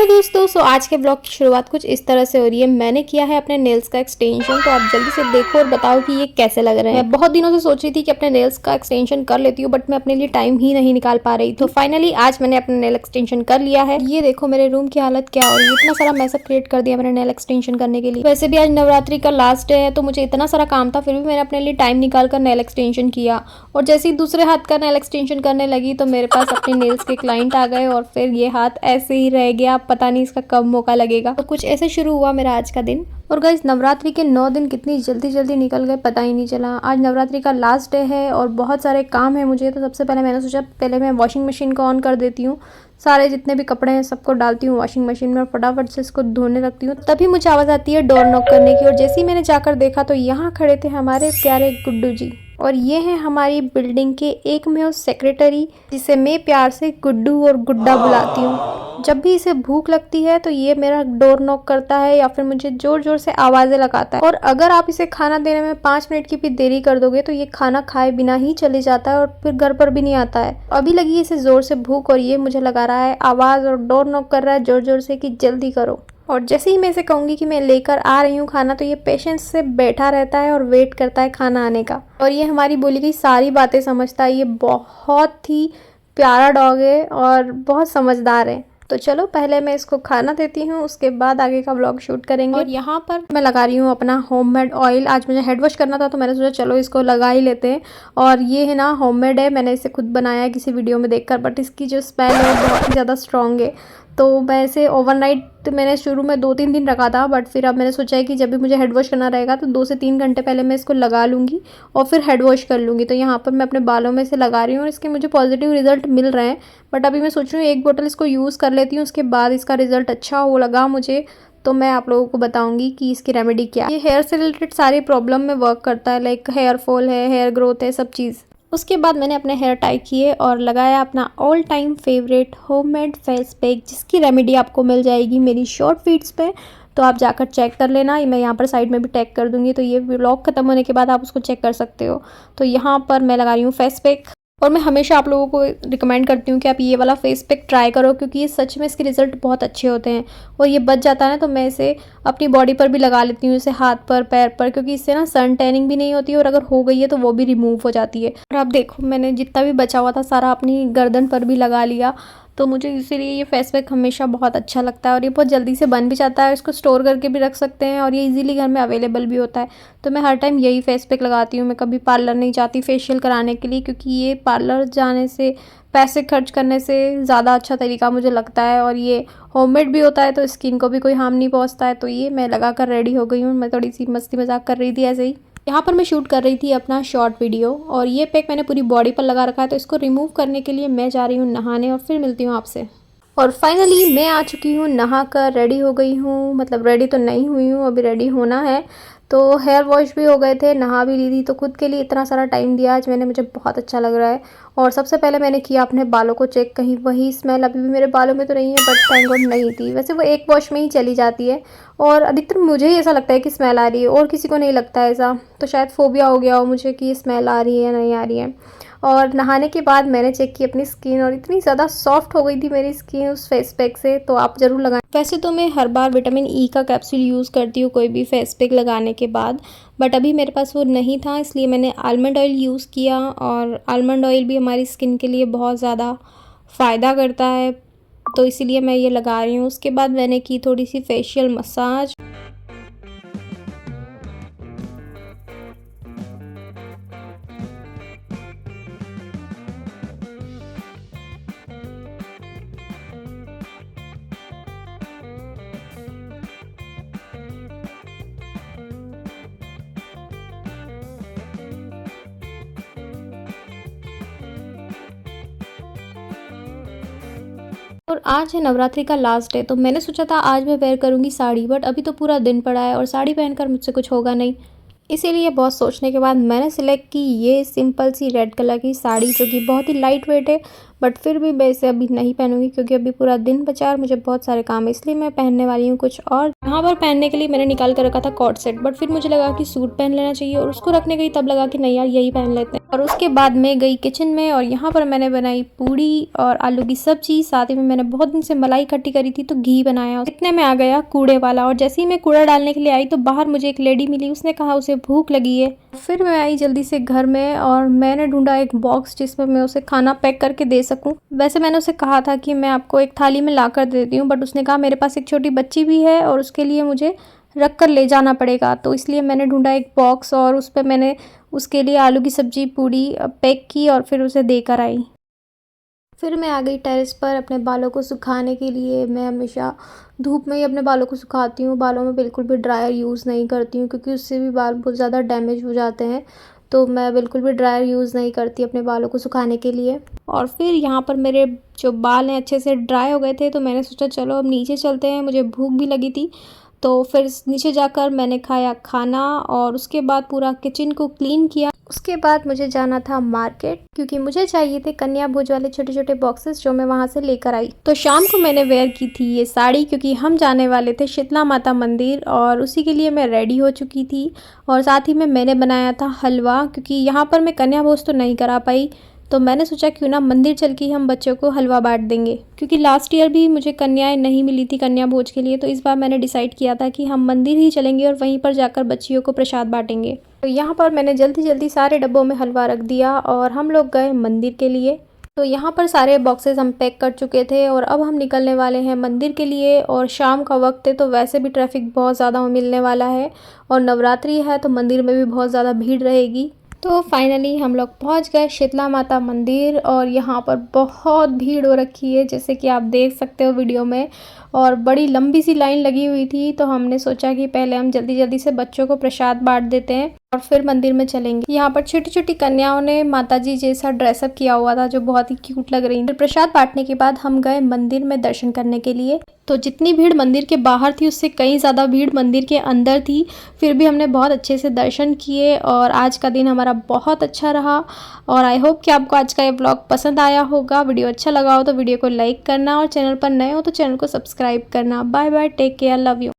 दोस्तों, आज के ब्लॉग की शुरुआत कुछ इस तरह से हो रही है। मैंने किया है अपने नेल्स का एक्सटेंशन, तो आप जल्दी से देखो और बताओ कि ये कैसे लग रहे हैं। मैं बहुत दिनों से सोच रही थी कि अपने नेल्स का एक्सटेंशन कर लेती हूँ, बट मैं अपने लिए टाइम ही नहीं निकाल पा रही थी। तो फाइनली आज मैंने अपना नेल एक्सटेंशन कर लिया है। ये देखो मेरे रूम की हालत क्या हो रही है। इतना सारा मैसअप क्रिएट कर दिया मैंने नेल एक्सटेंशन करने के लिए। वैसे भी आज नवरात्रि का लास्ट डे है, तो मुझे इतना सारा काम था, फिर भी मैंने अपने लिए टाइम निकाल कर नेल एक्सटेंशन किया। और जैसे ही दूसरे हाथ का नेल एक्सटेंशन करने लगी तो मेरे पास अपने नेल्स के क्लाइंट आ गए और फिर ये हाथ ऐसे ही रह गया। पता नहीं इसका कब मौका लगेगा। तो कुछ ऐसे शुरू हुआ मेरा आज का दिन। और गाइस, नवरात्रि के 9 दिन कितनी जल्दी जल्दी निकल गए पता ही नहीं चला। आज नवरात्रि का लास्ट डे है और बहुत सारे काम है मुझे। तो सबसे पहले मैंने सोचा पहले मैं वॉशिंग मशीन को ऑन कर देती हूँ। सारे जितने भी कपड़े हैं सबको डालती हूँ वॉशिंग मशीन में और फटाफट से इसको धोने लगती हूँ। तभी मुझे आवाज़ आती है डोर नॉक करने की। और जैसे ही मैंने जाकर देखा तो यहाँ खड़े थे हमारे प्यारे गुड्डू जी। और ये है हमारी बिल्डिंग के एकमेव सेक्रेटरी, जिसे मैं प्यार से गुड्डू और गुड्डा बुलाती हूँ। जब भी इसे भूख लगती है तो ये मेरा डोर नॉक करता है या फिर मुझे जोर जोर से आवाज़ें लगाता है। और अगर आप इसे खाना देने में 5 मिनट की भी देरी कर दोगे तो ये खाना खाए बिना ही चले जाता है और फिर घर पर भी नहीं आता है। अभी लगी है इसे जोर से भूख और ये मुझे लगा रहा है आवाज़ और डोर नॉक कर रहा है जोर जोर से कि जल्दी करो। और जैसे ही मैं इसे कहूँगी कि मैं लेकर आ रही हूँ खाना, तो ये पेशेंस से बैठा रहता है और वेट करता है खाना आने का। और ये हमारी बोली गई सारी बातें समझता है। ये बहुत ही प्यारा डॉग है और बहुत समझदार है। तो चलो पहले मैं इसको खाना देती हूँ, उसके बाद आगे का व्लॉग शूट करेंगे। और यहाँ पर मैं लगा रही हूँ अपना होममेड ऑयल। आज मुझे हेड वॉश करना था तो मैंने सोचा चलो इसको लगा ही लेते हैं। और ये है ना होममेड है, मैंने इसे खुद बनाया है किसी वीडियो में देखकर, बट इसकी जो स्मेल है वो बहुत ही ज़्यादा स्ट्रॉन्ग है। तो मैं इसे ओवरनाइट मैंने शुरू में 2-3 दिन रखा था, बट फिर अब मैंने सोचा है कि जब भी मुझे हेड वॉश करना रहेगा तो 2 से 3 घंटे पहले मैं इसको लगा लूँगी और फिर हेड वॉश कर लूँगी। तो यहाँ पर मैं अपने बालों में इसे लगा रही हूँ और इसके मुझे पॉजिटिव रिजल्ट मिल रहे हैं। बट अभी मैं सोच रही हूँ 1 बोतल इसको यूज़ कर लेती हूँ, उसके बाद इसका रिजल्ट अच्छा हो लगा मुझे तो मैं आप लोगों को बताऊंगी कि इसकी रेमेडी क्या है। ये हेयर से रिलेटेड सारी प्रॉब्लम में वर्क करता है, लाइक हेयर फॉल है, हेयर ग्रोथ है, सब चीज़। उसके बाद मैंने अपने हेयर टाई किए और लगाया अपना all time favourite homemade face pack, जिसकी रेमेडी आपको मिल जाएगी मेरी शॉर्ट वीडियोस पे। तो आप जाकर चेक कर लेना, मैं यहाँ पर साइड में भी टैग कर दूँगी, तो ये व्लॉग खत्म होने के बाद आप उसको चेक कर सकते हो। तो यहाँ पर मैं लगा रही हूँ फेस पैक और मैं हमेशा आप लोगों को रिकमेंड करती हूँ कि आप ये वाला फेस पैक ट्राई करो, क्योंकि ये सच में इसके रिज़ल्ट बहुत अच्छे होते हैं। और ये बच जाता है ना तो मैं इसे अपनी बॉडी पर भी लगा लेती हूँ, इसे हाथ पर, पैर पर, क्योंकि इससे ना सन टैनिंग भी नहीं होती है और अगर हो गई है तो वो भी रिमूव हो जाती है। और आप देखो मैंने जितना भी बचा हुआ था सारा अपनी गर्दन पर भी लगा लिया। तो मुझे इसीलिए ये फेस पैक हमेशा बहुत अच्छा लगता है और ये बहुत जल्दी से बन भी जाता है। इसको स्टोर करके भी रख सकते हैं और ये इजीली घर में अवेलेबल भी होता है। तो मैं हर टाइम यही फेस पैक लगाती हूँ। मैं कभी पार्लर नहीं जाती फेशियल कराने के लिए, क्योंकि ये पार्लर जाने से, पैसे खर्च करने से ज़्यादा अच्छा तरीका मुझे लगता है। और ये होममेड भी होता है तो स्किन को भी कोई हार्म नहीं पहुँचता है। तो ये मैं लगा कर रेडी हो गई हूँ। मैं थोड़ी सी मस्ती मजाक कर रही थी ऐसे ही। यहाँ पर मैं शूट कर रही थी अपना शॉर्ट वीडियो और ये पैक मैंने पूरी बॉडी पर लगा रखा है। तो इसको रिमूव करने के लिए मैं जा रही हूँ नहाने और फिर मिलती हूँ आपसे। और फाइनली मैं आ चुकी हूँ, नहा कर रेडी हो गई हूँ। मतलब रेडी तो नहीं हुई हूँ, अभी रेडी होना है। तो हेयर वॉश भी हो गए थे, नहा भी ली थी। तो खुद के लिए इतना सारा टाइम दिया आज मैंने, मुझे बहुत अच्छा लग रहा है। और सबसे पहले मैंने किया अपने बालों को चेक, कहीं वही स्मेल अभी भी मेरे बालों में तो नहीं है, बट थैंक गॉड नहीं थी। वैसे वो एक वॉश में ही चली जाती है और अधिकतर मुझे ही ऐसा लगता है कि स्मेल आ रही है और किसी को नहीं लगता है ऐसा। तो शायद फोबिया हो गया हो मुझे कि स्मेल आ रही है या नहीं आ रही है। और नहाने के बाद मैंने चेक की अपनी स्किन और इतनी ज़्यादा सॉफ्ट हो गई थी मेरी स्किन उस फेस पैक से। तो आप ज़रूर लगाएं। वैसे तो मैं हर बार विटामिन ई का कैप्सूल यूज़ करती हूँ कोई भी फेस पैक लगाने के बाद, बट अभी मेरे पास वो नहीं था, इसलिए मैंने आलमंड ऑयल यूज़ किया। और आलमंड ऑयल भी हमारी स्किन के लिए बहुत ज़्यादा फ़ायदा करता है, तो इसीलिए मैं ये लगा रही हूँ। उसके बाद मैंने की थोड़ी सी फेशियल मसाज। और आज है नवरात्रि का लास्ट डे, तो मैंने सोचा था आज मैं वेयर करूँगी साड़ी, बट अभी तो पूरा दिन पड़ा है और साड़ी पहनकर मुझसे कुछ होगा नहीं। इसीलिए बहुत सोचने के बाद मैंने सिलेक्ट की ये सिंपल सी रेड कलर की साड़ी, जो कि बहुत ही लाइट वेट है, बट फिर भी मैं इसे अभी नहीं पहनूंगी क्योंकि अभी पूरा दिन बचा और मुझे बहुत सारे काम है, इसलिए मैं पहनने वाली हूँ कुछ और। यहाँ पर पहनने के लिए मैंने निकाल कर रखा था कॉट सेट, बट फिर मुझे लगा कि सूट पहन लेना चाहिए और उसको रखने गई तब लगा कि नहीं यार यही पहन लेते हैं। और उसके बाद मैं गई किचन में और यहाँ पर मैंने बनाई पूड़ी और आलू की सब्जी, साथ ही में मैंने बहुत दिन से मलाई इकट्ठी करी थी तो घी बनाया। इतने में आ गया कूड़े वाला और जैसे ही मैं कूड़ा डालने के लिए आई तो बाहर मुझे एक लेडी मिली, उसने कहा उसे भूख लगी है। फिर मैं आई जल्दी से घर में और मैंने ढूंढा एक बॉक्स जिसमें मैं उसे खाना पैक करके दे सकूं। वैसे मैंने उसे कहा था कि मैं आपको एक थाली में ला कर देती हूँ, बट उसने कहा मेरे पास एक छोटी बच्ची भी है और उसके लिए मुझे रख कर ले जाना पड़ेगा, तो इसलिए मैंने ढूंढा एक बॉक्स और उस पर मैंने उसके लिए आलू की सब्जी पूड़ी पैक की और फिर उसे देकर आई। फिर मैं आ गई टेरेस पर अपने बालों को सुखाने के लिए। मैं हमेशा धूप में ही अपने बालों को सुखाती हूँ, बालों में बिल्कुल भी ड्रायर यूज़ नहीं करती हूँ क्योंकि उससे भी बाल बहुत ज़्यादा डैमेज हो जाते हैं। तो मैं बिल्कुल भी ड्रायर यूज़ नहीं करती अपने बालों को सुखाने के लिए। और फिर यहाँ पर मेरे जो बाल हैं अच्छे से ड्राई हो गए थे तो मैंने सोचा चलो अब नीचे चलते हैं, मुझे भूख भी लगी थी। तो फिर नीचे जाकर मैंने खाया खाना और उसके बाद पूरा किचन को क्लीन किया। उसके बाद मुझे जाना था मार्केट क्योंकि मुझे चाहिए थे कन्या भोज वाले छोटे छोटे बॉक्सेस जो मैं वहाँ से लेकर आई। तो शाम को मैंने वेयर की थी ये साड़ी क्योंकि हम जाने वाले थे शीतला माता मंदिर और उसी के लिए मैं रेडी हो चुकी थी। और साथ ही में मैंने बनाया था हलवा क्योंकि यहाँ पर मैं कन्या भोज तो नहीं करा पाई, तो मैंने सोचा क्यों ना मंदिर चल के हम बच्चों को हलवा बांट देंगे क्योंकि लास्ट ईयर भी मुझे कन्याएं नहीं मिली थी कन्या भोज के लिए। तो इस बार मैंने डिसाइड किया था कि हम मंदिर ही चलेंगे और वहीं पर जाकर बच्चियों को प्रसाद बांटेंगे। तो यहाँ पर मैंने जल्दी जल्दी सारे डब्बों में हलवा रख दिया और हम लोग गए मंदिर के लिए। तो यहाँ पर सारे बॉक्सेस हम पैक कर चुके थे और अब हम निकलने वाले हैं मंदिर के लिए। और शाम का वक्त है तो वैसे भी ट्रैफिक बहुत ज़्यादा मिलने वाला है और नवरात्रि है तो मंदिर में भी बहुत ज़्यादा भीड़ रहेगी। तो फाइनली हम लोग पहुंच गए शीतला माता मंदिर और यहाँ पर बहुत भीड़ हो रखी है जैसे कि आप देख सकते हो वीडियो में, और बड़ी लंबी सी लाइन लगी हुई थी। तो हमने सोचा कि पहले हम जल्दी जल्दी से बच्चों को प्रसाद बांट देते हैं और फिर मंदिर में चलेंगे। यहाँ पर छोटी छोटी कन्याओं ने माताजी जैसा ड्रेसअप किया हुआ था जो बहुत ही क्यूट लग रही थी। प्रसाद बांटने के बाद हम गए मंदिर में दर्शन करने के लिए। तो जितनी भीड़ मंदिर के बाहर थी उससे कहीं ज़्यादा भीड़ मंदिर के अंदर थी, फिर भी हमने बहुत अच्छे से दर्शन किए और आज का दिन हमारा बहुत अच्छा रहा। और आई होप कि आपको आज का ये ब्लॉग पसंद आया होगा। वीडियो अच्छा लगा हो तो वीडियो को लाइक करना और चैनल पर नए हो तो चैनल को सब्सक्राइब करना। Bye bye, take care, love you.